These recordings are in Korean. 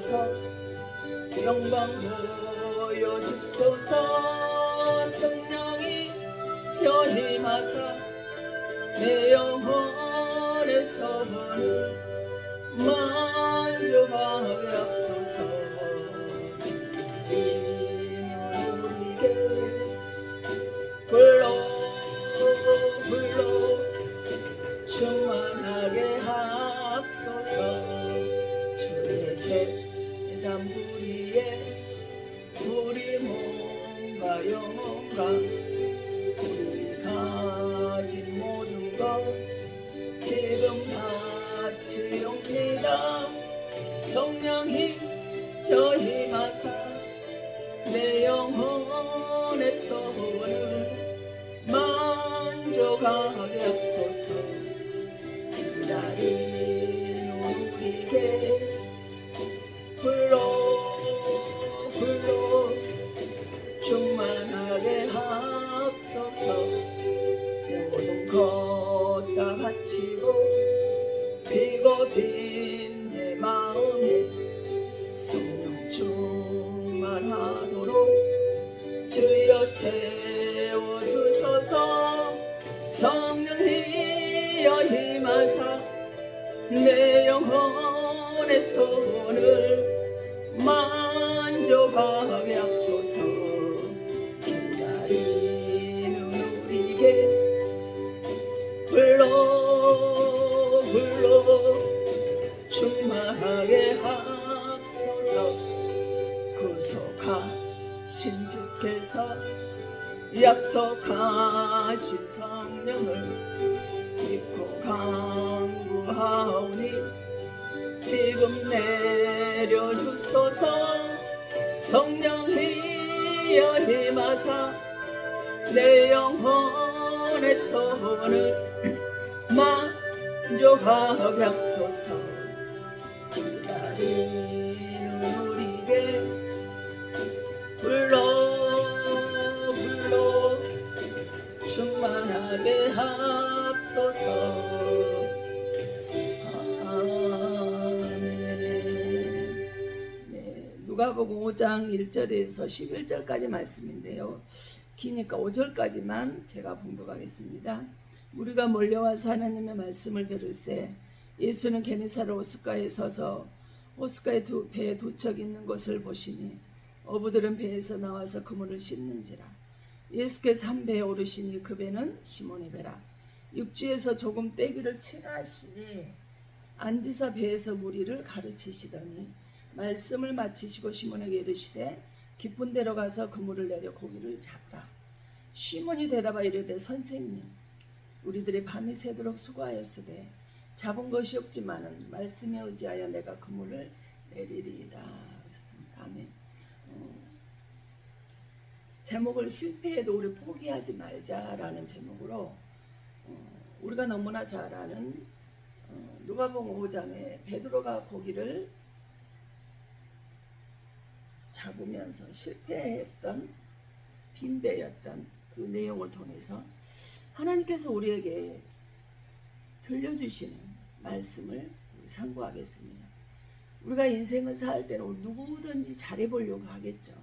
하옵소서. 영광 보여주소서. 성령이 여임하사 내 영혼의 소원을 만족하게 하옵소서. 우리에게 불러 충만하게 하옵소서. 주의 재단 부리에 우리 몸과 영혼과 우리 가진 모든 것 지금 바치옵니다. 성령이 여임하사 내 영혼의 소원을 만족하게 하소서. 기다리는 우리에게 불러 충만하게 하옵소서. 모든 것 다 바치고 비고 빈 내 마음에 성령 충만하도록 주여 채워주소서. 성령이 여임하사 내 영혼의 소원을 만족하게 하옵소서. 기다리는 우리에게 불러 충만하게 하옵소서. 구속하신 주께서 약속하신 성령을 믿고 간구하오니 지금 내려주소서. 성령이 여임하사 내 영혼의 소원을 만족하게 하옵소서. 기다리는 우리에게 불러 충만하게 하옵소서. 아멘. 네, 누가복음 5장 1절에서 11절까지 말씀인데요. 기니까 5절까지만 제가 봉독하겠습니다. 우리가 몰려와서 하나님의 말씀을 들을새 예수는 게네사렛 호숫가에 서서 호숫가에 배에 두 척 있는 것을 보시니 어부들은 배에서 나와서 그물을 씻는지라. 예수께서 한 배에 오르시니 그 배는 시몬의 배라. 육지에서 조금 떼기를 치라하시니 앉으사 배에서 무리를 가르치시더니 말씀을 마치시고 시몬에게 이르시되 깊은 데로 가서 그물을 내려 고기를 잡으라. 시몬이 대답하여 이르되 선생님, 우리들이 밤이 새도록 수고하였으되 잡은 것이 없지만은 말씀에 의지하여 내가 그물을 내리리이다. 아멘. 제목을 실패해도 우리 포기하지 말자라는 제목으로 우리가 너무나 잘 아는 누가복음 5장에 베드로가 고기를 잡으면서 실패했던 빈배였던 그 내용을 통해서 하나님께서 우리에게 들려주시는 말씀을 상고하겠습니다. 우리가 인생을 살 때는 누구든지 잘해보려고 하겠죠.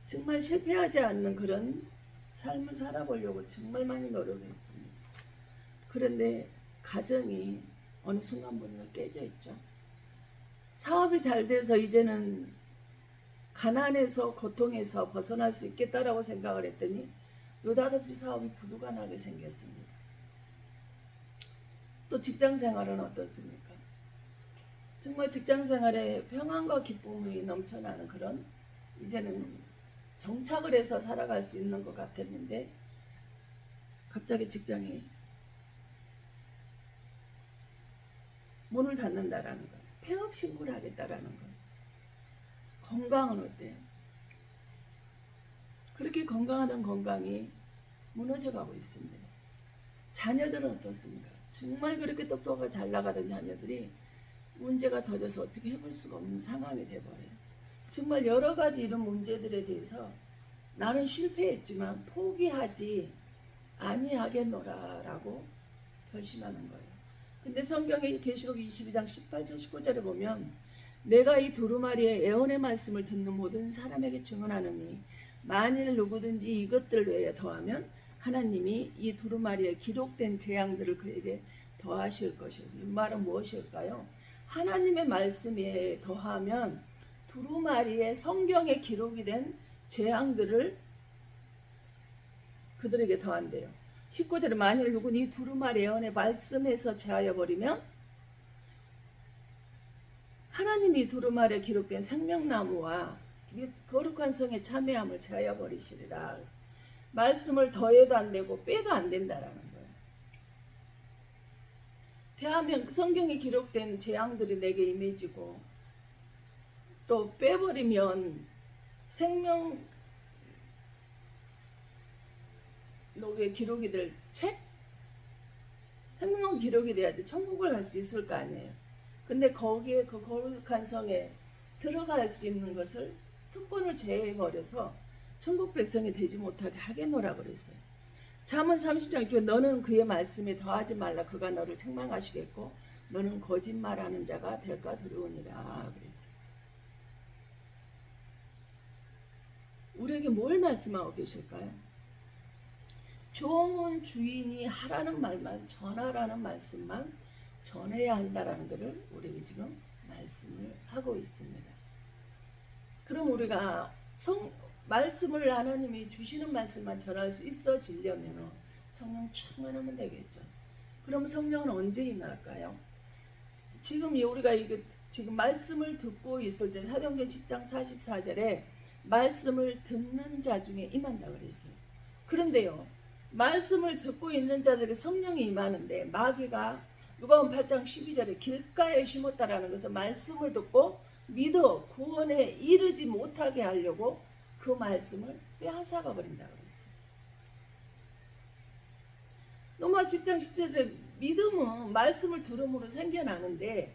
정말 실패하지 않는 그런 삶을 살아보려고 정말 많이 노력했습니다. 그런데 가정이 어느 순간 보니까 깨져 있죠. 사업이 잘 돼서 이제는 가난에서 고통에서 벗어날 수 있겠다라고 생각을 했더니 느닷없이 사업이 부도가 나게 생겼습니다. 또 직장생활은 어떻습니까? 정말 직장생활에 평안과 기쁨이 넘쳐나는 그런 이제는 정착을 해서 살아갈 수 있는 것 같았는데 갑자기 직장이 문을 닫는다라는 거예요. 폐업 신고를 하겠다라는 거예요. 건강은 어때요? 그렇게 건강하던 건강이 무너져가고 있습니다. 자녀들은 어떻습니까? 정말 그렇게 똑똑하고 잘 나가던 자녀들이 문제가 터져서 어떻게 해볼 수가 없는 상황이 돼버려요. 정말 여러 가지 이런 문제들에 대해서 나는 실패했지만 포기하지 아니하겠노라 라고 결심하는 거예요. 근데 성경의 계시록 22장 18절 19절에 보면 내가 이 두루마리의 예언의 말씀을 듣는 모든 사람에게 증언하느니 만일 누구든지 이것들 외에 더하면 하나님이 이 두루마리에 기록된 재앙들을 그에게 더하실 것이요. 이 말은 무엇일까요? 하나님의 말씀에 더하면 두루마리의 성경에 기록이 된 재앙들을 그들에게 더한대요. 19절에 만일 누군 이 두루마리 예언의 말씀에서 제하여 버리면 하나님이 두루마리에 기록된 생명나무와 거룩한 성의 참회함을 제하여 버리시리라. 말씀을 더해도 안 되고 빼도 안 된다라는 거예요. 대하면 성경에 기록된 재앙들이 내게 임해지고 또 빼버리면 생명 녹에 기록이 될 책? 생명 기록이 돼야지 천국을 갈 수 있을 거 아니에요. 근데 거기에 그 거룩한 성에 들어갈 수 있는 것을 특권을 제해버려서 천국 백성이 되지 못하게 하겠노라 그랬어요. 잠언 30장 중에 너는 그의 말씀에 더하지 말라. 그가 너를 책망하시겠고 너는 거짓말하는 자가 될까 두려우니라 그랬어요. 우리에게 뭘 말씀하고 계실까요? 종은 주인이 하라는 말만 전하라는 말씀만 전해야 한다라는 것을 우리에게 지금 말씀을 하고 있습니다. 그럼 우리가 말씀을 하나님이 주시는 말씀만 전할 수 있어지려면 성령 충만하면 되겠죠. 그럼 성령은 언제 임할까요? 지금 우리가 지금 말씀을 듣고 있을 때 사도행전 10장 44절에 말씀을 듣는 자 중에 임한다 그랬어요. 그런데요, 말씀을 듣고 있는 자들에게 성령이 임하는데 마귀가 누가복음 8장 12절에 길가에 심었다라는 것은 말씀을 듣고 믿어 구원에 이르지 못하게 하려고 그 말씀을 빼앗아가 버린다고 그랬어요. 로마 10장 10절에 믿음은 말씀을 들음으로 생겨나는데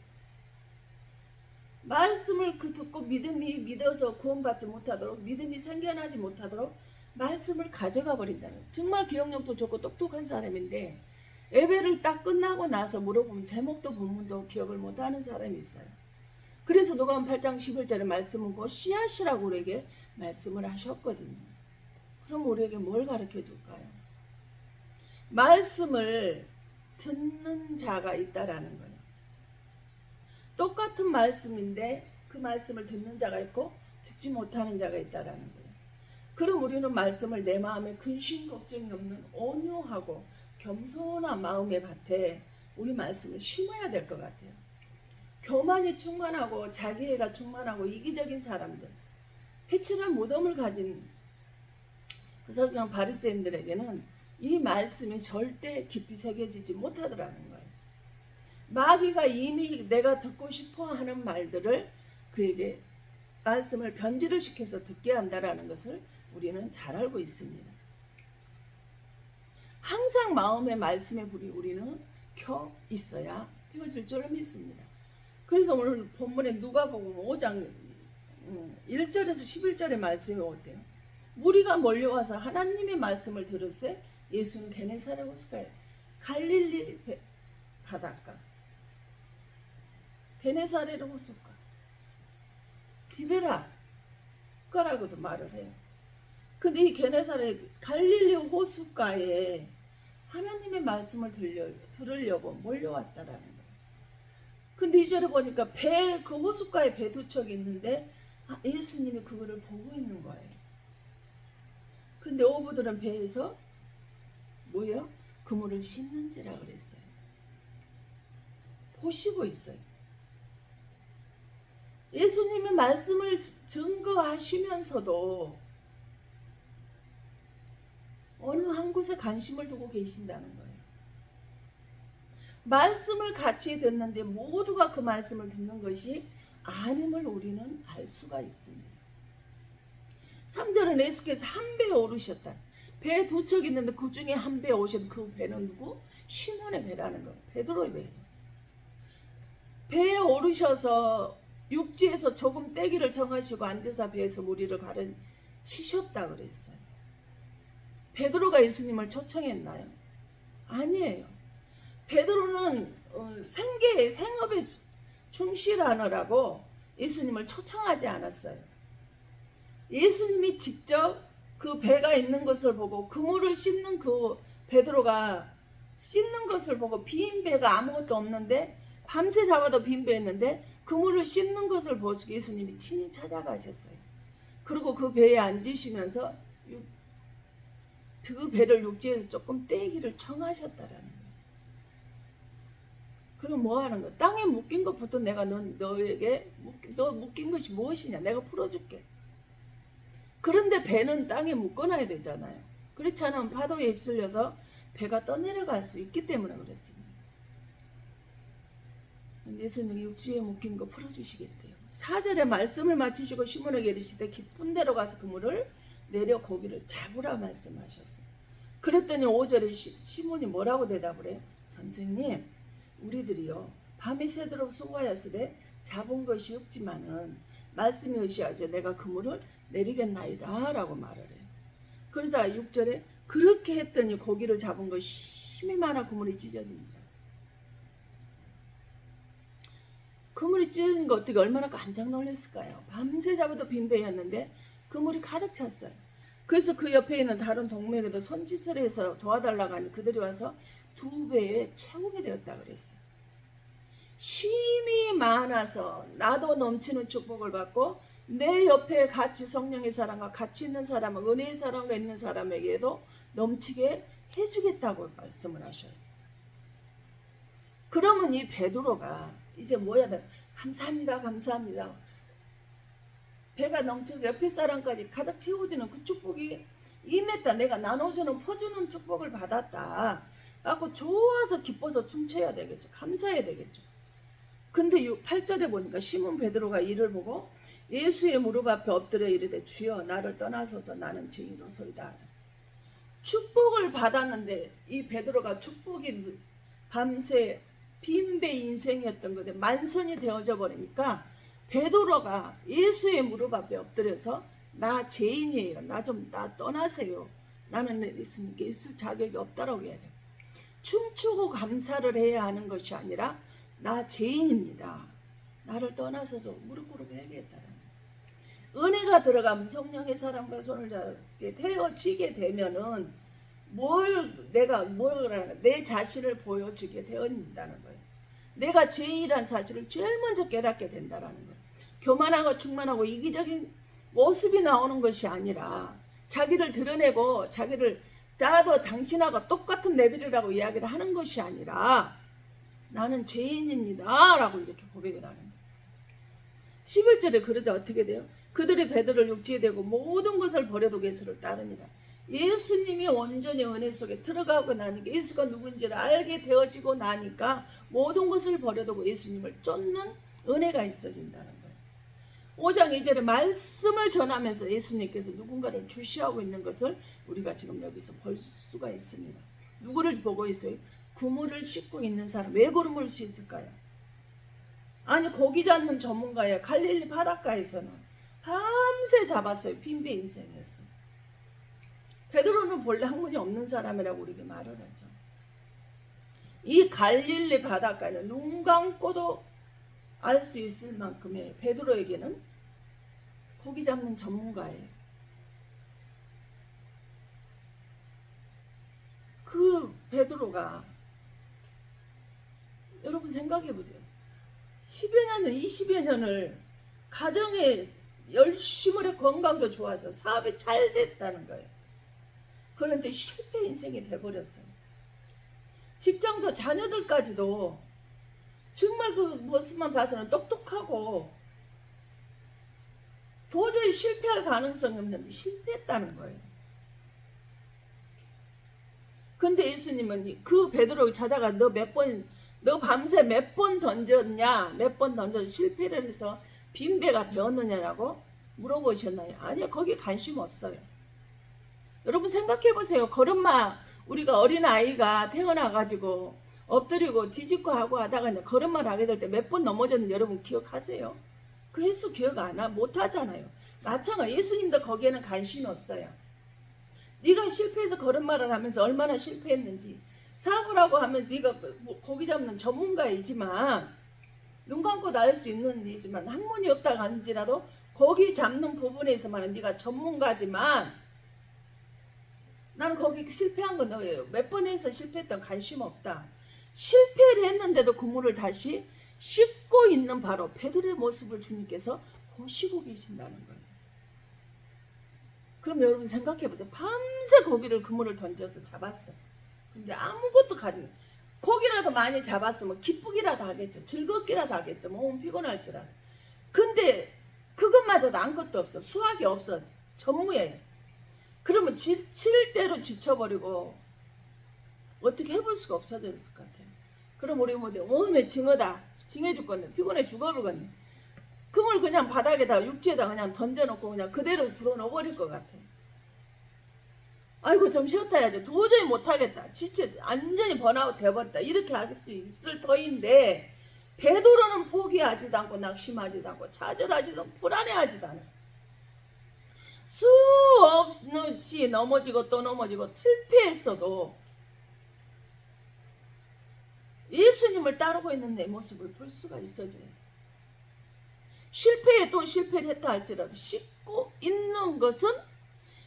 말씀을 듣고 믿음이 믿어서 구원받지 못하도록 믿음이 생겨나지 못하도록 말씀을 가져가 버린다는 거예요. 정말 기억력도 좋고 똑똑한 사람인데 예배를 딱 끝나고 나서 물어보면 제목도 본문도 기억을 못하는 사람이 있어요. 그래서 누가복음 8장 11절의 말씀은 곧 씨앗이라고 우리에게 말씀을 하셨거든요. 그럼 우리에게 뭘 가르쳐 줄까요? 말씀을 듣는 자가 있다라는 거예요. 똑같은 말씀인데 그 말씀을 듣는 자가 있고 듣지 못하는 자가 있다라는 거예요. 그럼 우리는 말씀을 내 마음에 근심 걱정이 없는 온유하고 겸손한 마음의 밭에 우리 말씀을 심어야 될 것 같아요. 교만이 충만하고 자기애가 충만하고 이기적인 사람들, 회칠한 무덤을 가진 그 서기관 바리새인들에게는 이 말씀이 절대 깊이 새겨지지 못하더라는 거예요. 마귀가 이미 내가 듣고 싶어 하는 말들을 그에게 말씀을 변질을 시켜서 듣게 한다라는 것을 우리는 잘 알고 있습니다. 항상 마음의 말씀의 불이 우리는 켜 있어야 되어질 줄 믿습니다. 그래서 오늘 본문에 누가복음 5장 1절에서 11절의 말씀이 어때요? 무리가 몰려와서 하나님의 말씀을 들을새 예수는 게네사렛 호숫가에 갈릴리 바닷가 게네사렛 호숫가 디베라가라고도 말을 해요. 근데 이 게네사렛 갈릴리 호숫가에 하나님의 말씀을 들으려고 몰려왔다라는 거예요. 근데 이 절에 보니까 그 호숫가에 배 두 척이 있는데 예수님이 그거를 보고 있는 거예요. 근데 어부들은 배에서 뭐예요? 그물을 씻는지라 그랬어요. 보시고 있어요. 예수님의 말씀을 증거하시면서도 어느 한 곳에 관심을 두고 계신다는 거예요. 말씀을 같이 듣는데 모두가 그 말씀을 듣는 것이 아님을 우리는 알 수가 있습니다. 3절은 예수께서 한 배에 오르셨다. 배 두 척 있는데 그 중에 한 배에 오신 그 배는 누구? 시몬의 배라는 거예요. 베드로의 배예요. 배에 오르셔서 육지에서 조금 떼기를 정하시고 앉아서 배에서 무리를 가르치셨다 그랬어요. 베드로가 예수님을 초청했나요? 아니에요. 베드로는 생업에 충실하느라고 예수님을 초청하지 않았어요. 예수님이 직접 그 배가 있는 것을 보고 그물을 씹는 그 베드로가 씹는 것을 보고 빈 배가 아무것도 없는데 밤새 잡아도 빈 배였는데 그물을 씹는 것을 보고 예수님이 친히 찾아가셨어요. 그리고 그 배에 앉으시면서 그 배를 육지에서 조금 떼기를 청하셨다라는 거예요. 그럼 뭐 하는 거야? 땅에 묶인 것부터 내가 너에게 너 묶인 것이 무엇이냐? 내가 풀어줄게. 그런데 배는 땅에 묶어놔야 되잖아요. 그렇지 않으면 파도에 휩쓸려서 배가 떠내려갈 수 있기 때문에 그랬습니다. 예수님이 육지에 묶인 거 풀어주시겠대요. 4절에 말씀을 마치시고 시몬에게 이르시되 깊은 데로 가서 그물을 내려 고기를 잡으라 말씀하셨어요. 그랬더니 5절에 시몬이 뭐라고 대답을 해요? 선생님, 우리들이요 밤이 새도록 수고하였으되 잡은 것이 없지만은 말씀이 의시하지 내가 그물을 내리겠나이다 라고 말을 해요. 그래서 6절에 그렇게 했더니 고기를 잡은 것이 힘이 많아 그물이 찢어집니다. 그물이 찢어진 거 어떻게 얼마나 깜짝 놀랐을까요? 밤새 잡아도 빈 배였는데 그물이 가득 찼어요. 그래서 그 옆에 있는 다른 동맹에도 손짓을 해서 도와달라고 하니 그들이 와서 2배에 채우게 되었다 그랬어요. 힘이 많아서 나도 넘치는 축복을 받고 내 옆에 같이 성령의 사람과 같이 있는 사람은 은혜의 사람과 있는 사람에게도 넘치게 해주겠다고 말씀을 하셔요. 그러면 이 베드로가 이제 뭐야 돼? 감사합니다 감사합니다. 배가 넘쳐서 옆에 사람까지 가득 채워지는 그 축복이 임했다. 내가 나눠주는 퍼주는 축복을 받았다. 하고 좋아서 기뻐서 춤춰야 되겠죠. 감사해야 되겠죠. 근데 8절에 보니까 시몬 베드로가 이를 보고 예수의 무릎 앞에 엎드려 이르되 주여 나를 떠나소서 나는 죄인이로소이다. 축복을 받았는데 이 베드로가 축복이 밤새 빈배 인생이었던 건데 만선이 되어져 버리니까 베드로가 예수의 무릎 앞에 엎드려서 나 죄인이에요. 나 떠나세요. 나는 예수님께 있을 자격이 없다라고 해야 돼요. 춤추고 감사를 해야 하는 것이 아니라 나 죄인입니다. 나를 떠나서도 무릎 꿇고 해야겠다는 은혜가 들어가면 성령의 사람과 손을 잡게 되어지게 되면은 내 자신을 보여주게 되어진다는 거예요. 내가 죄인이란 사실을 제일 먼저 깨닫게 된다는 거예요. 교만하고 충만하고 이기적인 모습이 나오는 것이 아니라 자기를 드러내고 자기를 나도 당신하고 똑같은 레벨이라고 이야기를 하는 것이 아니라 나는 죄인입니다 라고 이렇게 고백을 하는 거예요. 11절에 그러자 어떻게 돼요? 그들이 베드로를 육지에 대고 모든 것을 버려두고 예수를 따르니라. 예수님이 온전히 은혜 속에 들어가고 나니까 예수가 누구인지를 알게 되어지고 나니까 모든 것을 버려두고 예수님을 쫓는 은혜가 있어진다는 거예요. 5장 2절에 말씀을 전하면서 예수님께서 누군가를 주시하고 있는 것을 우리가 지금 여기서 볼 수가 있습니다. 누구를 보고 있어요? 그물을 씻고 있는 사람. 왜 그물을 씻을까요? 아니 고기 잡는 전문가야. 갈릴리 바닷가에서는 밤새 잡았어요. 빈배 인생이었어요. 베드로는 본래 학문이 없는 사람이라고 우리에게 말을 하죠. 이 갈릴리 바닷가에는 눈 감고도 알 수 있을 만큼의 베드로에게는 고기 잡는 전문가예요. 그 베드로가 여러분 생각해 보세요. 10여 년을 20여 년을 가정에 열심히 해 건강도 좋아서 사업이 잘 됐다는 거예요. 그런데 실패 인생이 돼버렸어요. 직장도 자녀들까지도 정말 그 모습만 봐서는 똑똑하고 도저히 실패할 가능성이 없는데 실패했다는 거예요. 근데 예수님은 그 베드로를 찾아가 너 밤새 몇 번 던졌냐? 몇 번 던져서 실패를 해서 빈배가 되었느냐라고 물어보셨나요? 아니요. 거기에 관심 없어요. 여러분 생각해 보세요. 걸음마 우리가 어린아이가 태어나가지고 엎드리고 뒤집고 하고 하다가 걸음마를 하게 될 때 몇 번 넘어졌는지 여러분 기억하세요? 그 횟수 기억 못하잖아요. 마찬가지 예수님도 거기에는 관심이 없어요. 네가 실패해서 걸음마를 하면서 얼마나 실패했는지 사업을 하고 하면 네가 고기 잡는 전문가이지만 눈 감고 다닐 수 있는 일이지만 학문이 없다고 한지라도 거기 잡는 부분에서만은 네가 전문가지만 나는 거기 실패한 건 너예요. 몇 번 해서 실패했던 관심 없다. 실패를 했는데도 그물을 다시 씻고 있는 바로 베드로의 모습을 주님께서 보시고 계신다는 거예요. 그럼 여러분 생각해보세요. 밤새 고기를 그물을 던져서 잡았어. 근데 아무것도 가지. 고기라도 많이 잡았으면 기쁘기라도 하겠죠. 즐겁기라도 하겠죠. 몸은 피곤할지라도. 근데 그것마저도 아무것도 없어. 수확이 없어. 전무예요. 그러면 지칠 대로 지쳐버리고 어떻게 해볼 수가 없어졌을 것 같아요. 그럼 우리 뭐지? 어메 징어다. 징해 죽겠네. 피곤해 죽어버리겠네. 그물 그냥 바닥에다 육지에다 그냥 던져놓고 그냥 그대로 들어놓아버릴 것 같아요. 아이고 좀 쉬었다 해야지. 도저히 못하겠다. 진짜 완전히 번아웃 돼버렸다. 이렇게 할 수 있을 터인데 베드로는 포기하지도 않고 낙심하지도 않고 좌절하지도 않고 불안해하지도 않았어. 수없이 넘어지고 또 넘어지고 실패했어도 예수님을 따르고 있는 내 모습을 볼 수가 있어져요. 실패에 또 실패를 했다 할지라도 씻고 있는 것은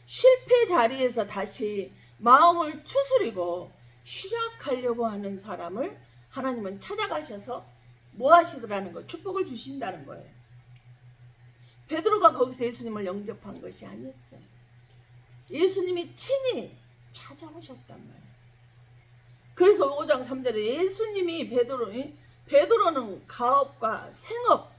실패 자리에서 다시 마음을 추스리고 시작하려고 하는 사람을 하나님은 찾아가셔서 뭐 하시더라는 거예요? 축복을 주신다는 거예요. 베드로가 거기서 예수님을 영접한 것이 아니었어요. 예수님이 친히 찾아오셨단 말이에요. 그래서 5장 3절에 예수님이 베드로는 가업과 생업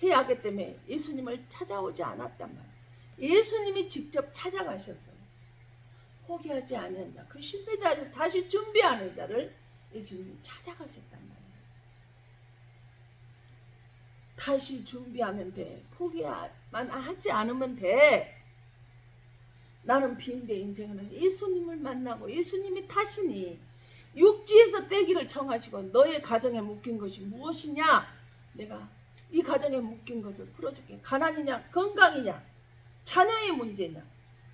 해야 하기 때문에 예수님을 찾아오지 않았단 말이에요. 예수님이 직접 찾아가셨어요. 포기하지 않은 자, 그 실패자를 다시 준비하는 자를 예수님이 찾아가셨단 말이에요. 다시 준비하면 돼. 포기만 하지 않으면 돼. 나는 빈대 인생은 예수님을 만나고 예수님이 타시니 육지에서 떼기를 청하시고 너의 가정에 묶인 것이 무엇이냐? 내가 네 가정에 묶인 것을 풀어줄게. 가난이냐? 건강이냐? 자녀의 문제냐?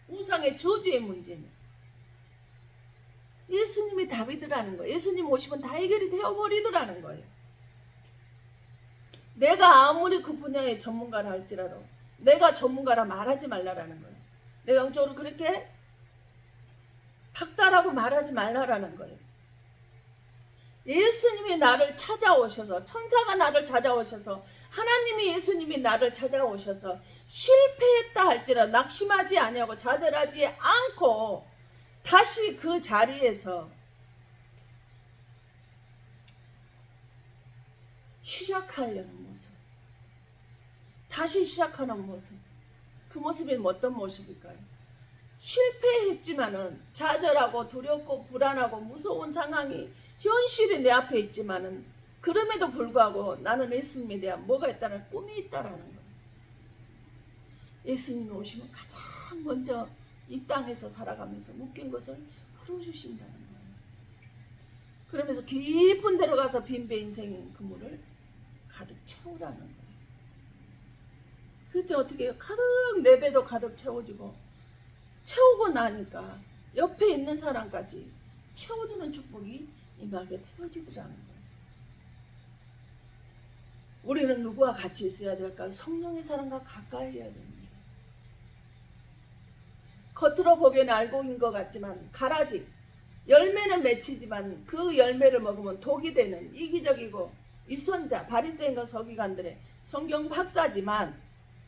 우상의 저주의 문제냐? 예수님이 답이더라는 거예요. 예수님 오시면 다 해결이 되어버리더라는 거예요. 내가 아무리 그 분야의 전문가라 할지라도 내가 전문가라 말하지 말라라는 거예요. 내가 영적으로 그렇게 박다라고 말하지 말라라는 거예요. 예수님이 나를 찾아오셔서 천사가 나를 찾아오셔서 하나님이 예수님이 나를 찾아오셔서 실패했다 할지라도 낙심하지 아니하고 좌절하지 않고 다시 그 자리에서 시작하려는 모습, 다시 시작하는 모습, 그 모습이 어떤 모습일까요? 실패했지만은 좌절하고 두렵고 불안하고 무서운 상황이 현실이 내 앞에 있지만은 그럼에도 불구하고 나는 예수님에 대한 뭐가 있다는 꿈이 있다라는 거예요. 예수님이 오시면 가장 먼저 이 땅에서 살아가면서 묶인 것을 풀어주신다는 거예요. 그러면서 깊은 데로 가서 빈배 인생의 그물을 가득 채우라는 거예요. 그때 어떻게 해요? 가득 내 배도 가득 채워지고 채우고 나니까 옆에 있는 사람까지 채워주는 축복이 임하게 되어지더라는 거예요. 우리는 누구와 같이 있어야 될까요? 성령의 사람과 가까이 해야 됩니다. 겉으로 보기에는 알고인 것 같지만 가라지 열매는 맺히지만 그 열매를 먹으면 독이 되는 이기적이고 유선자 바리새인과 서기관들의 성경 박사지만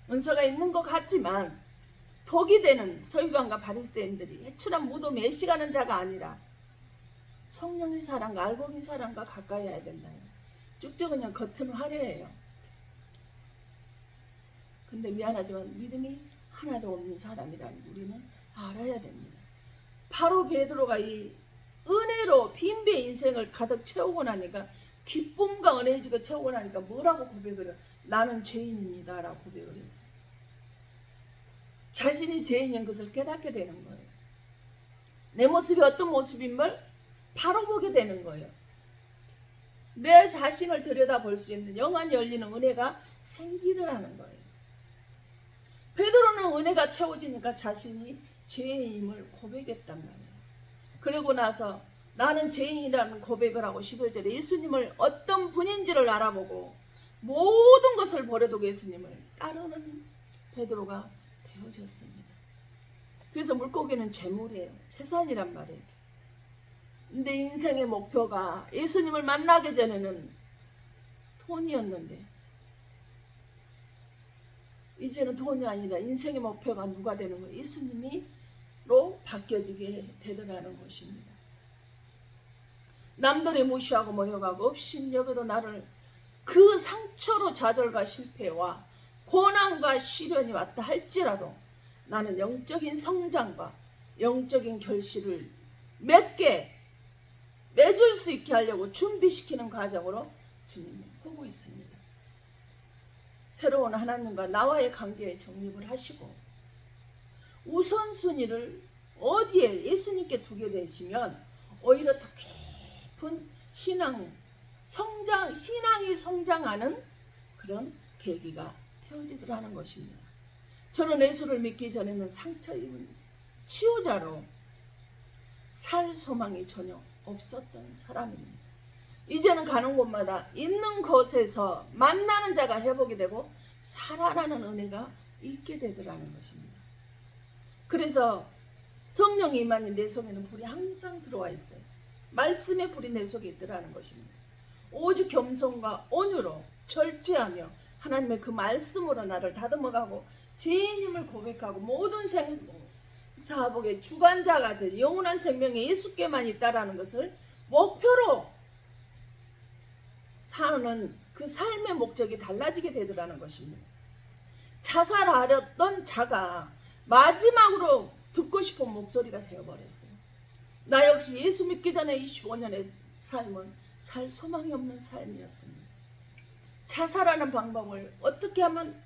은서가 있는 것 같지만 독이 되는 서기관과 바리새인들이 해출한 무도 매시가는 자가 아니라 성령의 사람과 알고인 사람과 가까이 해야 된다. 쭉쭉 그냥 겉은 화려해요. 근데 미안하지만 믿음이 하나도 없는 사람이라는 우리는 알아야 됩니다. 바로 베드로가 이 은혜로 빈배 인생을 가득 채우고 나니까 기쁨과 은혜를 지고 채우고 나니까 뭐라고 고백을 해요? 나는 죄인입니다 라고 고백을 했어요. 자신이 죄인인 것을 깨닫게 되는 거예요. 내 모습이 어떤 모습인 걸 바로 보게 되는 거예요. 내 자신을 들여다볼 수 있는 영안이 열리는 은혜가 생기더라는 거예요. 베드로는 은혜가 채워지니까 자신이 죄인임을 고백했단 말이에요. 그러고 나서 나는 죄인이라는 고백을 하고 11절에 예수님을 어떤 분인지를 알아보고 모든 것을 버려두고 예수님을 따르는 베드로가 되어졌습니다. 그래서 물고기는 재물이에요. 재산이란 말이에요. 내 인생의 목표가 예수님을 만나기 전에는 돈이었는데 이제는 돈이 아니라 인생의 목표가 누가 되는 거예요? 예수님이로 바뀌어지게 되더라는 것입니다. 남들이 무시하고 모욕하고 업신여겨도 나를 그 상처로 좌절과 실패와 고난과 시련이 왔다 할지라도 나는 영적인 성장과 영적인 결실을 맺게 맺을 수 있게 하려고 준비시키는 과정으로 주님을 보고 있습니다. 새로운 하나님과 나와의 관계에 정립을 하시고 우선순위를 어디에 예수님께 두게 되시면 오히려 더 깊은 신앙이 성장하는 그런 계기가 되어지더라는 것입니다. 저는 예수를 믿기 전에는 상처 입은 치유자로 살 소망이 전혀 없었던 사람입니다. 이제는 가는 곳마다 있는 것에서 만나는 자가 회복이 되고 살아나는 은혜가 있게 되더라는 것입니다. 그래서 성령이 임하니 내 속에는 불이 항상 들어와 있어요. 말씀의 불이 내 속에 있더라는 것입니다. 오직 겸손과 온유로 절제하며 하나님의 그 말씀으로 나를 다듬어가고 죄인임을 고백하고 모든 사복의 주관자가 될 영원한 생명에 예수께만 있다라는 것을 목표로 사는 그 삶의 목적이 달라지게 되더라는 것입니다. 자살하렸던 자가 마지막으로 듣고 싶은 목소리가 되어버렸어요. 나 역시 예수 믿기 전에 25년의 삶은 살 소망이 없는 삶이었습니다. 자살하는 방법을 어떻게 하면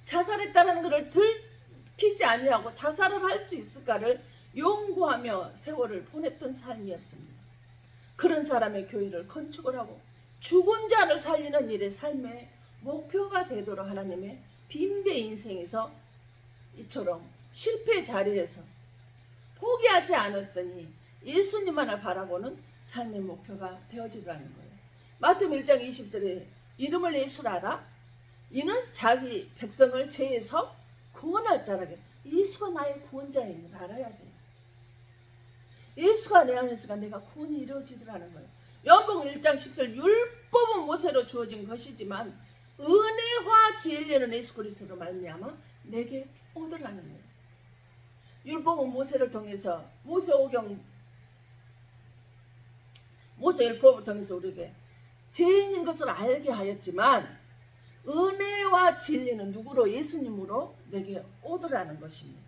자살했다는 것을 들키지 아니하고 자살을 할 수 있을까를 연구하며 세월을 보냈던 삶이었습니다. 그런 사람의 교회를 건축을 하고 죽은 자를 살리는 일의 삶의 목표가 되도록 하나님의 빈배 인생에서 이처럼 실패 자리에서 포기하지 않았더니 예수님만을 바라보는 삶의 목표가 되어지더라는 거예요. 마태복음 1장 20절에 이름을 예수라 이는 자기 백성을 죄에서 구원할 자라게. 예수가 나의 구원자인 걸 알아야 돼요. 예수가 내 안에서가 내가 구원이 이루어지더라는 거예요. 요한복음 1장 10절 율법은 모세로 주어진 것이지만 은혜와 진리는 예수 그리스도로 말미암아 내게 오더라는 거예요. 율법은 모세를 통해서 모세 율법을 통해서 우리에게 죄인인 것을 알게 하였지만 은혜와 진리는 누구로? 예수님으로 내게 오더라는 것입니다.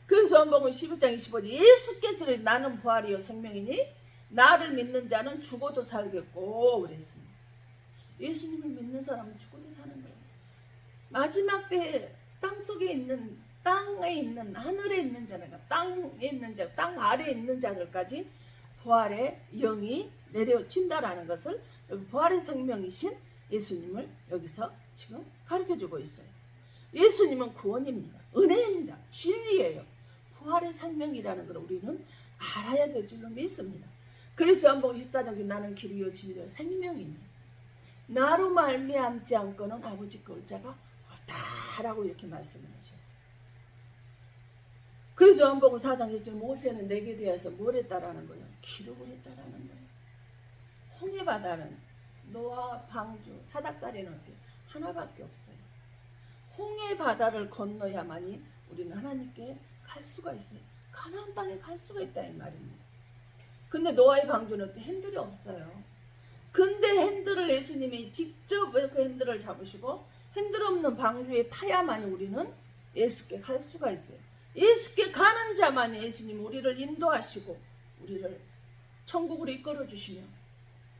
그래서 요한복음 11장 25절 예수께서 나는 부활이요 생명이니 나를 믿는 자는 죽어도 살겠고 그랬습니다. 예수님을 믿는 사람은 죽어도 사는 거예요. 마지막 때에 땅에 있는 하늘에 있는 자가 땅에 있는 자, 땅 아래에 있는 자들까지 부활의 영이 내려친다라는 것을 여기 부활의 생명이신 예수님을 여기서 지금 가르쳐주고 있어요. 예수님은 구원입니다. 은혜입니다. 진리예요. 부활의 생명이라는 걸 우리는 알아야 될 줄로 믿습니다. 그래서 요한복음 14장 나는 길이요 진리요 생명이니 나로 말미암지 않고는 아버지께 올 자가 없다라고 이렇게 말씀을 하셨어요. 그래서 요한복음 4장 1절 모세는 내게 대해서 뭘 했다라는 거예요? 기록을 했다라는 거예요. 홍해 바다는 노아, 방주, 사닥다리는 어때요? 하나밖에 없어요. 홍해 바다를 건너야만이 우리는 하나님께 갈 수가 있어요. 가나안 땅에 갈 수가 있다 이 말입니다. 근데 노아의 방주는 핸들이 없어요. 근데 핸들을 예수님이 직접 그 핸들을 잡으시고 핸들 없는 방주에 타야만이 우리는 예수께 갈 수가 있어요. 예수께 가는 자만이 예수님 우리를 인도하시고 우리를 천국으로 이끌어 주시며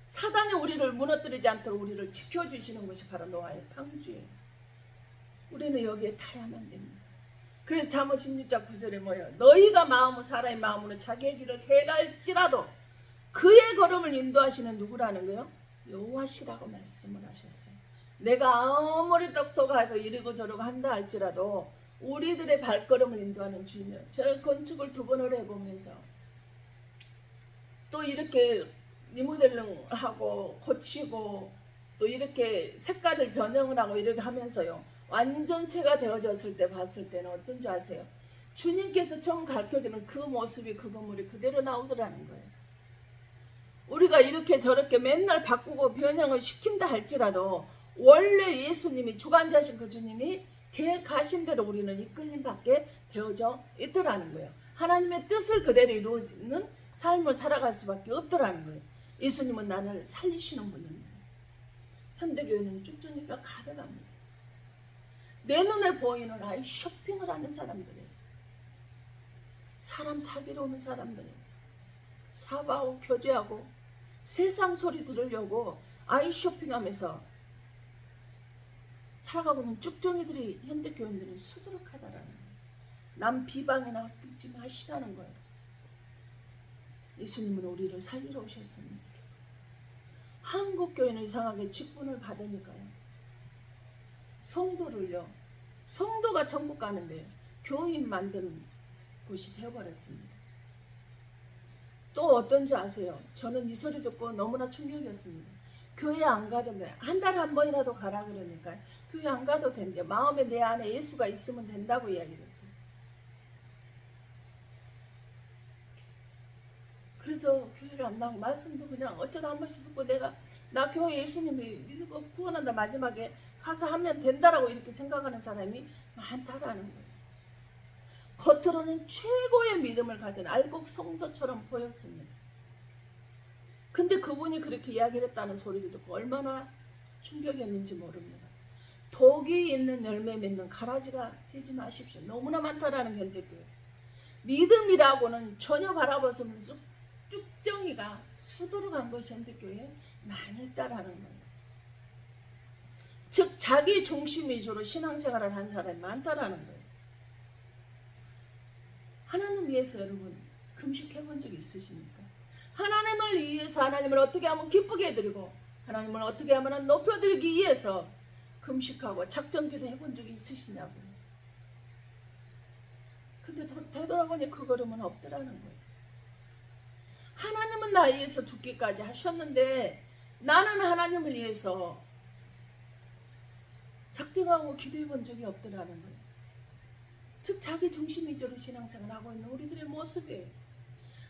사단이 우리를 무너뜨리지 않도록 우리를 지켜주시는 것이 바로 노아의 방주예요. 우리는 여기에 타야만 됩니다. 그래서 잠언 16장 9절에 뭐예요? 너희가 사람의 마음으로 자기의 길을 개갈지라도 그의 걸음을 인도하시는 누구라는 거예요? 여호와시라고 말씀을 하셨어요. 내가 아무리 똑똑해서 이러고 저러고 한다 할지라도 우리들의 발걸음을 인도하는 주님이요. 저 건축을 2번을 해보면서 또 이렇게 리모델링하고 고치고 또 이렇게 색깔을 변형을 하고 이렇게 하면서요, 완전체가 되어졌을 때 봤을 때는 어떤지 아세요? 주님께서 처음 가르쳐주는 그 모습이 그 건물이 그대로 나오더라는 거예요. 우리가 이렇게 저렇게 맨날 바꾸고 변형을 시킨다 할지라도 원래 예수님이 주관자신 그 주님이 계획하신 대로 우리는 이끌림 받게 되어져 있더라는 거예요. 하나님의 뜻을 그대로 이루어지는 삶을 살아갈 수밖에 없더라는 거예요. 예수님은 나를 살리시는 분입니다. 현대교회는 쭉쭉이가 가득합니다. 내 눈에 보이는 아이 쇼핑을 하는 사람들이에요. 사람 사귀러 오는 사람들이에요. 사바하고 교제하고 세상 소리 들으려고 아이 쇼핑하면서 살아가고 있는 쭉정이들이 현대교인들은 수두룩하다라는 거예요. 남 비방이나 듣지 마시라는 거예요. 예수님은 우리를 살리러 오셨습니다. 한국교회는 이상하게 직분을 받으니까요, 성도를요, 성도가 천국 가는데 교인 만드는 곳이 되어버렸습니다. 또 어떤지 아세요? 저는 이 소리 듣고 너무나 충격이었습니다. 교회 안 가도 돼. 한 달에 한 번이라도 가라 그러니까 교회 안 가도 된대. 마음에 내 안에 예수가 있으면 된다고 이야기를 했대. 그래서 교회를 안 나가고 말씀도 그냥 어쩌다 한 번씩 듣고 나 교회 예수님이 믿고 구원한다 마지막에 가서 하면 된다라고 이렇게 생각하는 사람이 많다라는 거예요. 겉으로는 최고의 믿음을 가진 알곡 성도처럼 보였습니다. 근데 그분이 그렇게 이야기를 했다는 소리를 듣고 얼마나 충격이었는지 모릅니다. 독이 있는 열매 맺는 가라지가 되지 마십시오. 너무나 많다라는 현대교회. 믿음이라고는 전혀 바라볼 수 없는 쭉정이가 수두룩한 것이 현대교회에 많이 있다라는 거예요. 즉 자기 중심 위주로 신앙생활을 한 사람이 많다라는 거예요. 하나님 위해서 여러분 금식해 본 적이 있으십니까? 하나님을 위해서 하나님을 어떻게 하면 기쁘게 해드리고 하나님을 어떻게 하면 높여드리기 위해서 금식하고 작정기도 해본 적이 있으시냐고요. 근데 되돌아보니 그 걸음은 없더라는 거예요. 하나님은 나 위해서 죽기까지 하셨는데 나는 하나님을 위해서 작정하고 기도해 본 적이 없더라는 거예요. 즉 자기 중심 위주로 신앙생활을 하고 있는 우리들의 모습이에요.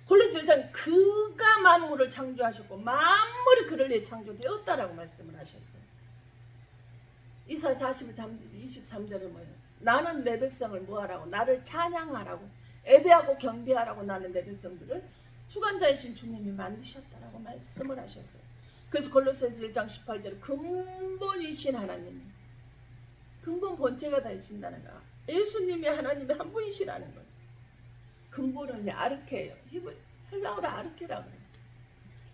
골로새 1장 그가 만물을 창조하셨고 만물이 그를 위해 창조되었다라고 말씀을 하셨어요. 이사 23절에 뭐예요? 나는 내 백성을 뭐하라고? 나를 찬양하라고 예배하고 경배하라고 나는 내 백성들을 주관자이신 주님이 만드셨다라고 말씀을 하셨어요. 그래서 골로새서 1장 18절에 근본이신 하나님, 근본 본체가 되신다는 거야. 예수님이 하나님의 한 분이시라는 거예요. 근본은 아르케예요. 헬라어로 아르케라고 그래요.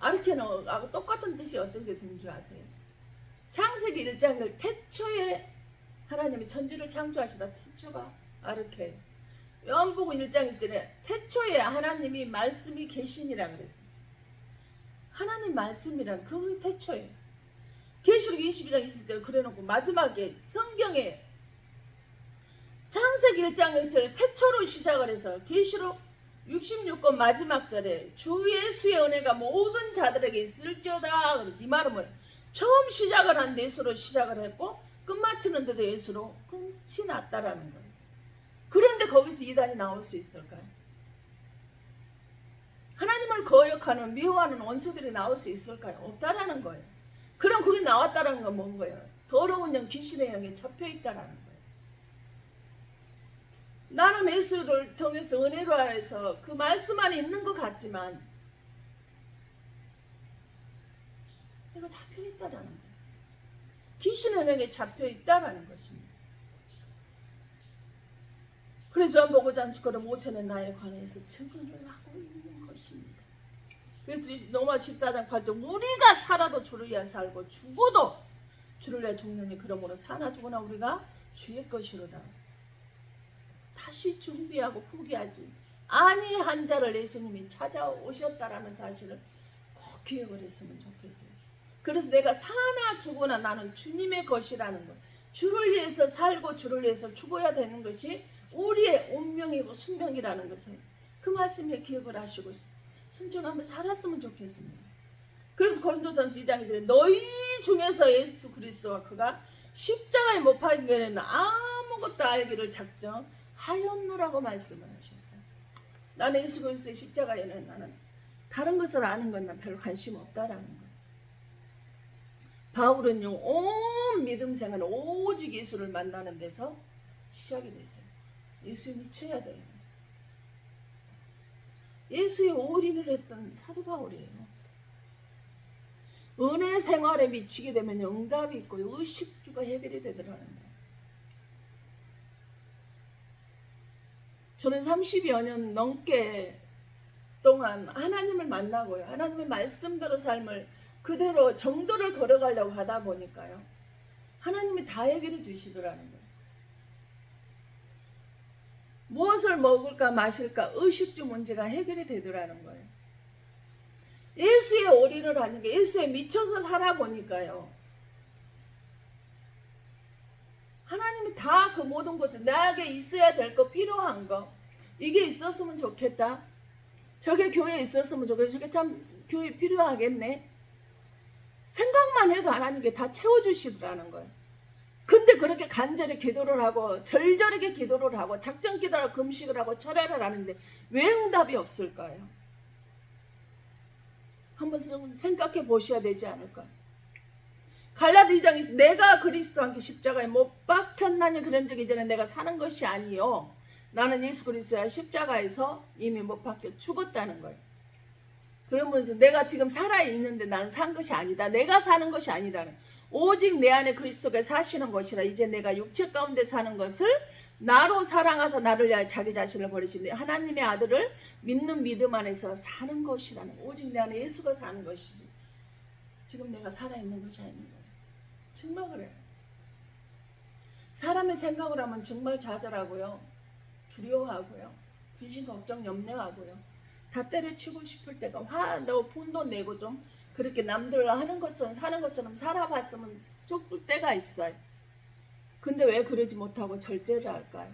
아르케는 똑같은 뜻이 어떤 게 든 줄 아세요? 창세기 1장을 태초에 하나님이 천지를 창조하시다 태초가 아르케예요. 요한복음 1장 1절에 태초에 하나님이 말씀이 계시니라 그랬어요. 하나님 말씀이란 그게 태초예요. 계시록 22장 21절 그래놓고 마지막에 성경에 창세기 1장 1절 태초로 시작을 해서 계시록 66권 마지막 절에 주 예수의 은혜가 모든 자들에게 있을지어다. 그래서 이 말은 뭐예요? 처음 시작을 한 예수로 시작을 했고 끝마치는데도 예수로 끝이 났다라는 거예요. 그런데 거기서 이단이 나올 수 있을까요? 하나님을 거역하는 미워하는 원수들이 나올 수 있을까요? 없다라는 거예요. 그럼 그게 나왔다라는 건 뭔 거예요? 더러운 영 귀신의 영에 잡혀있다라는 거예요. 나는 예수를 통해서 은혜로 안에서 그 말씀 안에 있는 것 같지만 내가 잡혀있다라는 거예요. 귀신의 영에 잡혀있다라는 것입니다. 그래서 요한복음 5장 모세는 나에 관해서 증언을 하고 있는 것입니다. 그래서 로마 14장 8절 우리가 살아도 주를 위하여 살고 죽어도 주를 위하여 죽느니 그러므로 사나 죽으나 우리가 주의 것이로다. 다시 준비하고 포기하지 아니한 자를 예수님이 찾아오셨다라는 사실을 꼭 기억을 했으면 좋겠어요. 그래서 내가 사나 죽으나 나는 주님의 것이라는 것, 주를 위해서 살고 주를 위해서 죽어야 되는 것이 우리의 운명이고 숙명이라는 것을 그 말씀에 기억을 하시고 순종하며 살았으면 좋겠습니다. 그래서 고린도전서 2장 2절에 너희 중에서 예수 그리스도와 그가 십자가에 못 박힌 게는 아무것도 알기를 작정하였노라고 말씀을 하셨어요. 나는 예수 그리스도의 십자가에는 나는 다른 것을 아는 건 난 별로 관심 없다라는 거예요. 바울은요, 온 믿음 생활은 오직 예수를 만나는 데서 시작이 됐어요. 예수에 미쳐야 돼요. 예수에 올인을 했던 사도 바울이에요. 은혜 생활에 미치게 되면 응답이 있고 의식주가 해결이 되더라는 거예요. 저는 30여 년 넘게 동안 하나님을 만나고요. 하나님의 말씀대로 삶을 그대로 정도를 걸어가려고 하다 보니까요. 하나님이 다 해결해 주시더라는 거예요. 무엇을 먹을까 마실까 의식주 문제가 해결이 되더라는 거예요. 예수에 올인을 하는 게 예수에 미쳐서 살아보니까요. 하나님이 다 그 모든 것을 나에게 있어야 될 거 필요한 거 이게 있었으면 좋겠다. 저게 교회에 있었으면 좋겠다. 저게 참 교회 필요하겠네. 생각만 해도 하나님께 다 채워주시더라는 거예요. 근데 그렇게 간절히 기도를 하고 절절하게 기도를 하고 작정 기도를 하고 금식을 하고 철회를 하는데 왜 응답이 없을까요? 한번 생각해 보셔야 되지 않을까요? 갈라디 2장에 내가 그리스도와 함께 십자가에 못 박혔나니 그런 적이 전에 내가 사는 것이 아니요 나는 예수 그리스도의 십자가에서 이미 못 박혀 죽었다는 거예요. 그러면서 내가 지금 살아있는데 나는 산 것이 아니다. 내가 사는 것이 아니다는 오직 내 안에 그리스도가 사시는 것이라 이제 내가 육체 가운데 사는 것을 나로 사랑하사 나를 위하여 자기 자신을 버리신 하나님의 아들을 믿는 믿음 안에서 사는 것이라는 오직 내 안에 예수가 사는 것이지 지금 내가 살아있는 것이 아닌 거예요. 정말 그래요. 사람의 생각을 하면 정말 좌절하고요. 두려워하고요. 귀신 걱정 염려하고요. 다 때려치고 싶을 때가 화나고 분도 내고 좀 그렇게 남들 하는 것처럼 사는 것처럼 살아봤으면 좋을 때가 있어요. 근데 왜 그러지 못하고 절제를 할까요?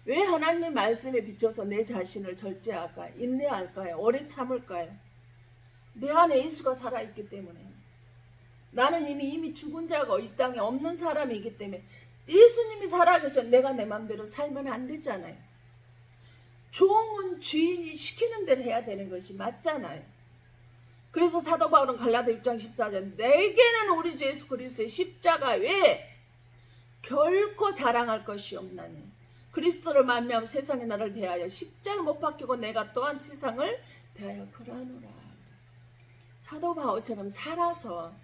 왜 하나님의 말씀에 비춰서 내 자신을 절제할까요? 인내할까요? 오래 참을까요? 내 안에 예수가 살아있기 때문에 나는 이미 죽은 자가 이 땅에 없는 사람이기 때문에 예수님이 살아계셔 내가 내 마음대로 살면 안 되잖아요. 종은 주인이 시키는 대로 해야 되는 것이 맞잖아요. 그래서 사도 바울은 갈라디아 6장 14절 내게는 우리 주 예수 그리스도의 십자가 외에 결코 자랑할 것이 없나니 그리스도를 만미하면 세상이 나를 대하여 십자가에 못 박히고 내가 또한 세상을 대하여 그러하노라. 사도 바울처럼 살아서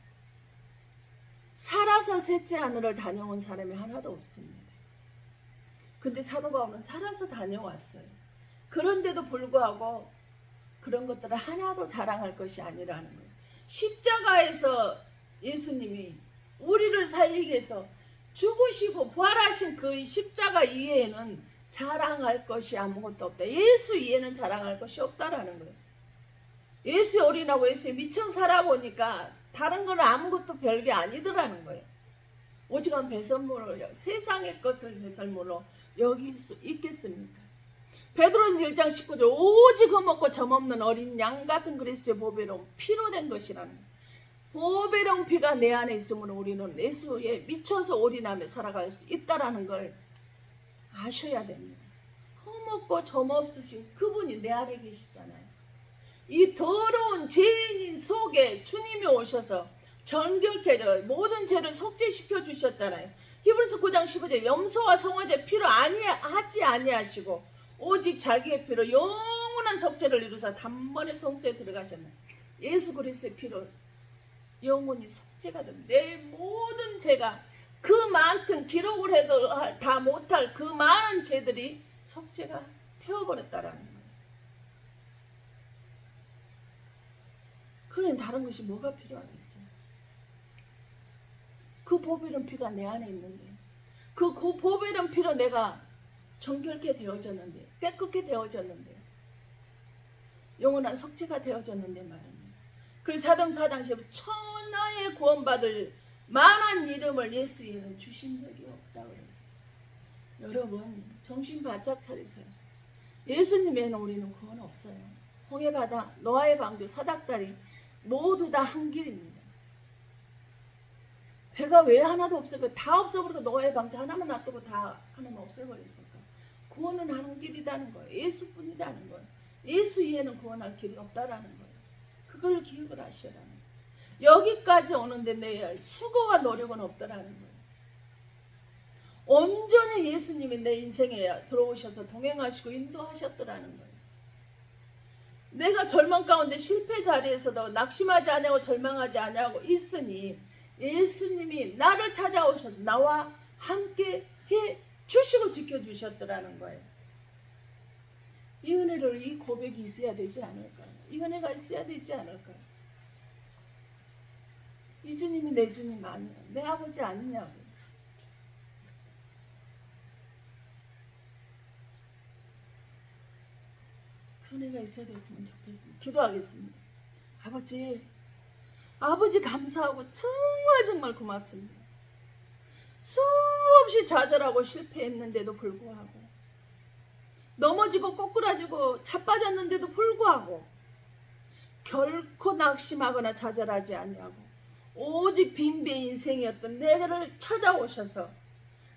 셋째 하늘을 다녀온 사람이 하나도 없습니다. 근데 사도 바울은 살아서 다녀왔어요. 그런데도 불구하고 그런 것들을 하나도 자랑할 것이 아니라는 거예요. 십자가에서 예수님이 우리를 살리기 위해서 죽으시고 부활하신 그 십자가 이외에는 자랑할 것이 아무것도 없다. 예수 이외에는 자랑할 것이 없다라는 거예요. 예수의 올인하고 예수에 미쳐 살아보니까 다른 건 아무것도 별게 아니더라는 거예요. 오직은 배설물을 세상의 것을 배설물로 여길 수 있겠습니까? 베드로전서 1장 19절 오직 흠없고 점없는 어린 양 같은 그리스도의 보배로운 피로 된 것이라는 거예요. 보배로운 피가 내 안에 있으면 우리는 예수에 미쳐서 올인하며 살아갈 수 있다는 걸 아셔야 됩니다. 흠없고 점없으신 그분이 내 안에 계시잖아요. 이 더러운 죄인 속에 주님이 오셔서 정결케 해서 모든 죄를 속죄시켜 주셨잖아요. 히브리서 9장 15절 염소와 성화제 피로 하지 아니하시고 오직 자기의 피로 영원한 속죄를 이루사 단번에 성소에 들어가셨네. 예수 그리스도의 피로 영원히 속죄가 됩니다. 내 모든 죄가 그 많든 기록을 해도 다 못할 그 많은 죄들이 속죄가 되어버렸다라는 거예요. 그러니 다른 것이 뭐가 필요하겠어요? 그 보배로운 피가 내 안에 있는데 그 보배로운 피로 내가 정결케 되어졌는데 깨끗게 되어졌는데 영원한 속죄가 되어졌는데 말입니다. 그래서 사도행전 4장 10절 천하에 구원받을 만한 이름을 예수에는 주신 적이 없다고 그랬어요. 여러분 정신 바짝 차리세요. 예수님 외에는 우리는 구원 없어요. 홍해바다, 노아의 방주, 사닥다리 모두 다 한 길입니다. 배가 왜 하나도 없을까? 다 없어버리고 노아의 방주 하나만 놔두고 다 하나만 없애버렸을까? 구원은 한 길이라는 거예요. 예수뿐이라는 거예요. 예수 이외에는 구원할 길이 없다라는 거예요. 그걸 기억을 하시라는 거예요. 여기까지 오는데 내 수고와 노력은 없다라는 거예요. 온전히 예수님이 내 인생에 들어오셔서 동행하시고 인도하셨더라는 거예요. 내가 절망 가운데 실패 자리에서도 낙심하지 아니하고 절망하지 아니하고 있으니 예수님이 나를 찾아오셔서 나와 함께 해 주시고 지켜주셨더라는 거예요. 이 은혜를, 이 고백이 있어야 되지 않을까요? 이 은혜가 있어야 되지 않을까요? 이 주님이 내 주님 아니야, 내 아버지 아니냐고. 그 은혜가 있어야 됐으면 좋겠습니다. 기도하겠습니다. 아버지 감사하고 정말 고맙습니다. 수없이 좌절하고 실패했는데도 불구하고, 넘어지고 꼬꾸라지고 자빠졌는데도 불구하고 결코 낙심하거나 좌절하지 아니하고 오직 빈배 인생이었던 내가를 찾아오셔서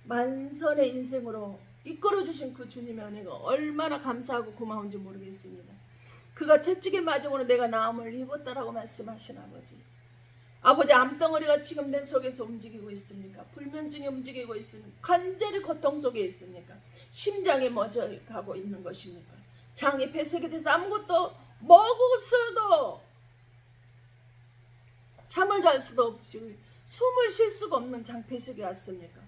만선의 인생으로 이끌어주신 그 주님의 은혜가 얼마나 감사하고 고마운지 모르겠습니다. 그가 채찍의 마중으로 내가 나음을 입었다라고 말씀하신 아버지, 암덩어리가 지금 내 속에서 움직이고 있습니까? 불면증이 움직이고 있습니까? 관절이 고통 속에 있습니까? 심장이 멎어 가고 있는 것입니까? 장이 폐색이 돼서 아무것도 먹었어도 잠을 잘 수도 없이 숨을 쉴 수가 없는 장폐색이 왔습니까?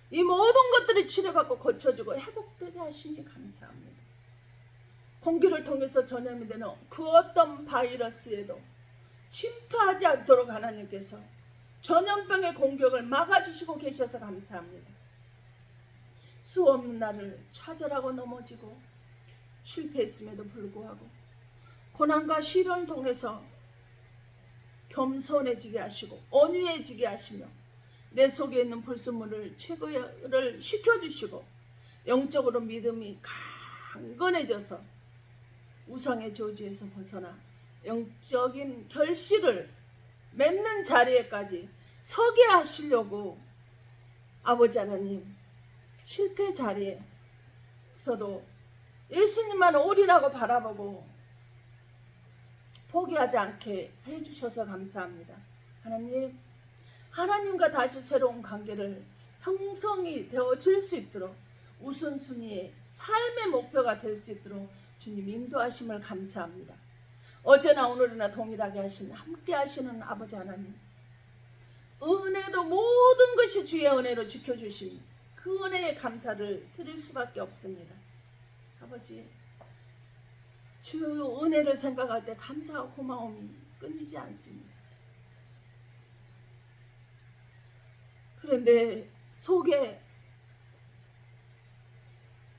이 모든 것들이 치료받고 고쳐지고 회복되게 하시니 감사합니다. 공기를 통해서 전염이 되는 그 어떤 바이러스에도 침투하지 않도록 하나님께서 전염병의 공격을 막아주시고 계셔서 감사합니다. 수없는 날을 좌절하고 넘어지고 실패했음에도 불구하고 고난과 시련을 통해서 겸손해지게 하시고 온유해지게 하시며 내 속에 있는 불순물을 제거를 시켜주시고 영적으로 믿음이 강건해져서 우상의 저주에서 벗어나 영적인 결실을 맺는 자리에까지 서게 하시려고 아버지 하나님, 실패 자리에서도 예수님만 올인하고 바라보고 포기하지 않게 해주셔서 감사합니다. 하나님과 다시 새로운 관계를 형성이 되어질 수 있도록 우선순위의 삶의 목표가 될 수 있도록 주님 인도하심을 감사합니다. 어제나 오늘이나 동일하게 함께 하시는 아버지 하나님, 은혜도 모든 것이 주의 은혜로 지켜주신 그 은혜의 감사를 드릴 수밖에 없습니다. 아버지, 주 은혜를 생각할 때 감사와 고마움이 끊이지 않습니다. 그런데 속에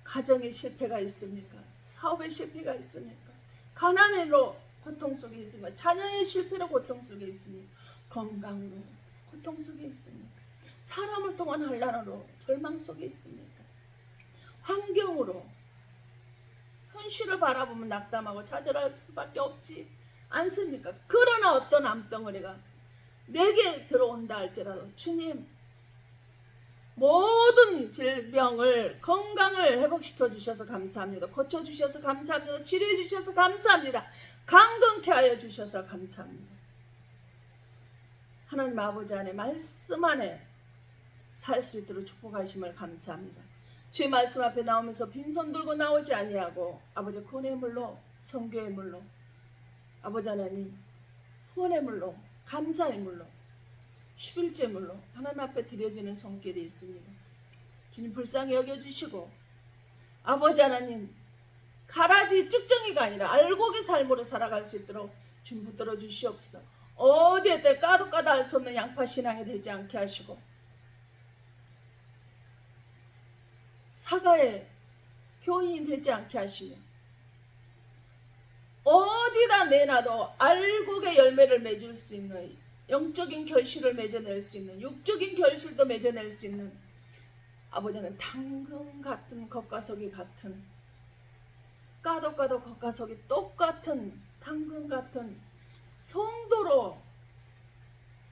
가정의 실패가 있습니까? 사업의 실패가 있습니까? 가난으로 고통 속에 있습니까? 자녀의 실패로 고통 속에 있습니까? 건강으로 고통 속에 있습니까? 사람을 통한 환난으로 절망 속에 있습니까? 환경으로 현실을 바라보면 낙담하고 좌절할 수밖에 없지 않습니까? 그러나 어떤 암덩어리가 내게 들어온다 할지라도 주님, 모든 질병을, 건강을 회복시켜 주셔서 감사합니다. 고쳐주셔서 감사합니다. 치료해 주셔서 감사합니다. 강건케 하여 주셔서 감사합니다. 하나님 아버지 안에, 말씀 안에 살 수 있도록 축복하심을 감사합니다. 주의 말씀 앞에 나오면서 빈손 들고 나오지 아니하고 아버지 구원의 물로, 성교의 물로, 아버지 하나님 후원의 물로, 감사의 물로, 11째 물로 하나님 앞에 드려지는 손길이 있습니다. 주님 불쌍히 여겨주시고 아버지 하나님 가라지 쭉정이가 아니라 알곡의 삶으로 살아갈 수 있도록 주님 붙들어 주시옵소서. 어디에 때 까도 할 수 없는 양파 신앙이 되지 않게 하시고 사과의 교인이 되지 않게 하시며 어디다 내놔도 알곡의 열매를 맺을 수 있는, 영적인 결실을 맺어낼 수 있는, 육적인 결실도 맺어낼 수 있는 아버지는 당근 같은 겉가속이 같은, 까도 겉가속이 똑같은 당근 같은 성도로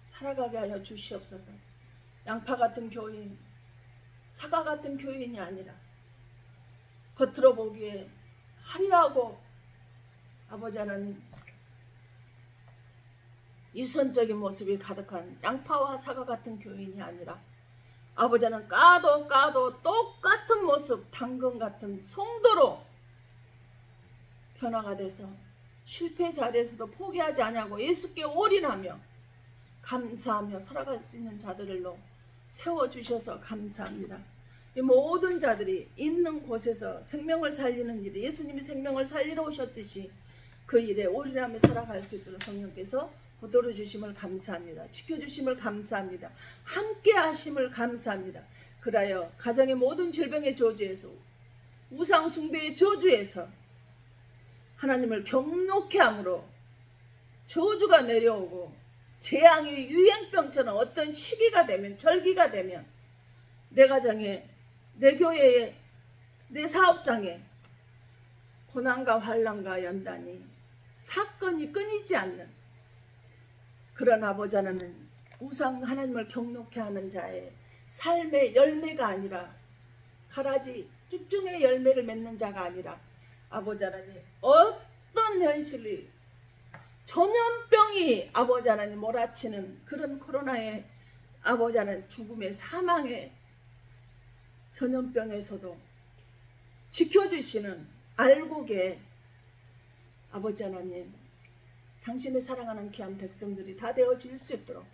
살아가게 하여 주시옵소서. 양파 같은 교인, 사과 같은 교인이 아니라 겉으로 보기에 화려하고 아버지 하나님 이선적인 모습이 가득한 양파와 사과 같은 교인이 아니라 아버지는 까도 똑같은 모습, 당근 같은 성도로 변화가 돼서 실패 자리에서도 포기하지 않냐고 예수께 올인하며 감사하며 살아갈 수 있는 자들로 세워주셔서 감사합니다. 이 모든 자들이 있는 곳에서 생명을 살리는 일에 예수님이 생명을 살리러 오셨듯이 그 일에 올인하며 살아갈 수 있도록 성령께서 붙들어 주심을 감사합니다. 지켜주심을 감사합니다. 함께 하심을 감사합니다. 그라여 가정의 모든 질병의 저주에서 우상 숭배의 저주에서 하나님을 경록케 함으로 저주가 내려오고 재앙이 유행병처럼 어떤 시기가 되면 절기가 되면 내 가정에 내 교회에 내 사업장에 고난과 환난과 연단이 사건이 끊이지 않는 그런 아버지 하나는 우상 하나님을 경록케 하는 자의 삶의 열매가 아니라 가라지 쭉중의 열매를 맺는 자가 아니라 아버지 하나님 어떤 현실이 전염병이 아버지 하나님 몰아치는 그런 코로나의 아버지 하나님 죽음의 사망의 전염병에서도 지켜주시는 알곡에 아버지 하나님 당신의 사랑하는 귀한 백성들이 다 되어질 수 있도록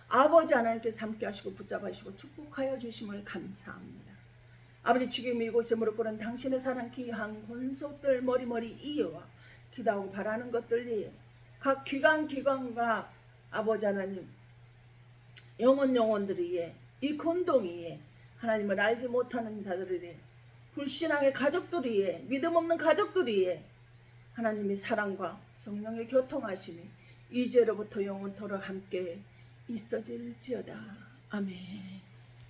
아버지 하나님께서 함께 하시고 붙잡아 주시고 축복하여 주심을 감사합니다. 아버지 지금 이곳에 무릎 꿇은 당신의 사랑 귀한 권속들 머리머리 이어와 기도하고 바라는 것들 위해 각 기관과 아버지 하나님 영혼들 위해 이 공동 위에 하나님을 알지 못하는 자들 위해 불신앙의 가족들 위해 믿음 없는 가족들 위해 하나님의 사랑과 성령의 교통하심이 이제로부터 영원토록 함께 있어질지어다. 아멘.